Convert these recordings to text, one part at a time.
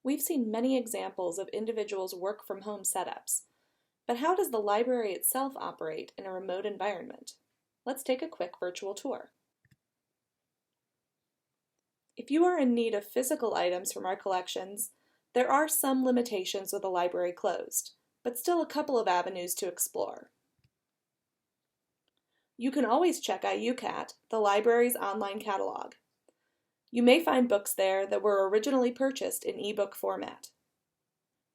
We've seen many examples of individuals' work-from-home setups, but how does the library itself operate in a remote environment? Let's take a quick virtual tour. If you are in need of physical items from our collections, there are some limitations with the library closed, but still a couple of avenues to explore. You can always check IUCAT, the library's online catalog. You may find books there that were originally purchased in ebook format.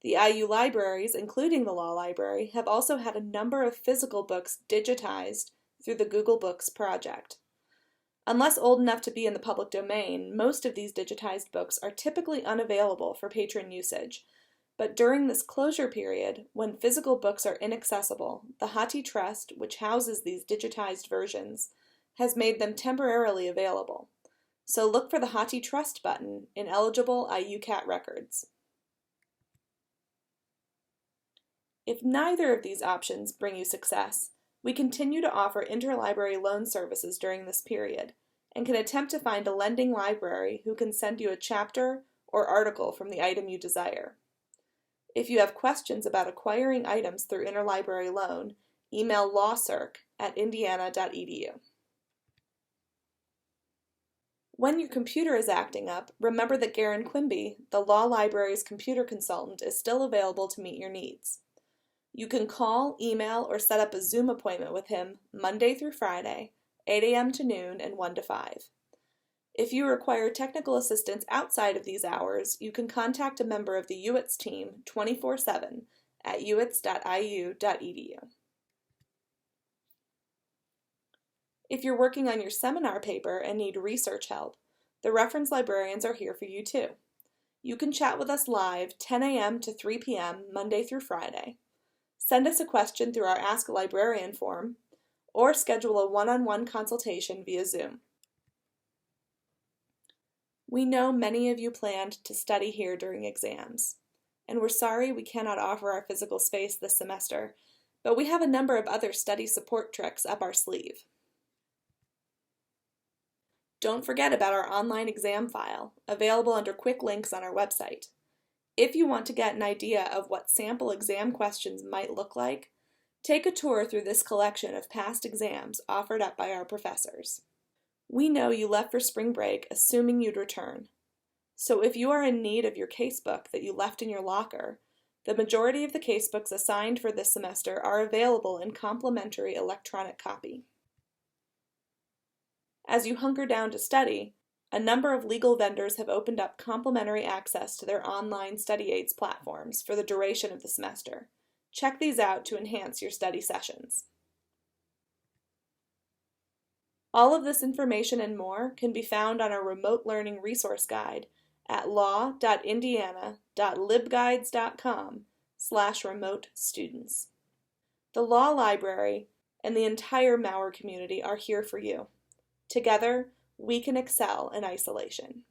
The IU libraries, including the Law Library, have also had a number of physical books digitized through the Google Books project. Unless old enough to be in the public domain, most of these digitized books are typically unavailable for patron usage. But during this closure period, when physical books are inaccessible, the Hathi Trust, which houses these digitized versions, has made them temporarily available. So look for the Hathi Trust button in eligible IUCAT records. If neither of these options bring you success, we continue to offer interlibrary loan services during this period, and can attempt to find a lending library who can send you a chapter or article from the item you desire. If you have questions about acquiring items through Interlibrary Loan, email lawcirc@indiana.edu. When your computer is acting up, remember that Garen Quimby, the Law Library's computer consultant, is still available to meet your needs. You can call, email, or set up a Zoom appointment with him Monday through Friday, 8 a.m. to noon and 1 to 5. If you require technical assistance outside of these hours, you can contact a member of the UITS team 24/7 at uits.iu.edu. If you're working on your seminar paper and need research help, the reference librarians are here for you too. You can chat with us live 10 a.m. to 3 p.m. Monday through Friday. Send us a question through our Ask a Librarian form, or schedule a one-on-one consultation via Zoom. We know many of you planned to study here during exams, and we're sorry we cannot offer our physical space this semester, but we have a number of other study support tricks up our sleeve. Don't forget about our online exam file, available under quick links on our website. If you want to get an idea of what sample exam questions might look like, take a tour through this collection of past exams offered up by our professors. We know you left for spring break assuming you'd return. So if you are in need of your casebook that you left in your locker, the majority of the casebooks assigned for this semester are available in complimentary electronic copy. As you hunker down to study, a number of legal vendors have opened up complimentary access to their online study aids platforms for the duration of the semester. Check these out to enhance your study sessions. All of this information and more can be found on our remote learning resource guide at law.indiana.libguides.com/remote students. The Law Library and the entire Mauer community are here for you. Together, we can excel in isolation.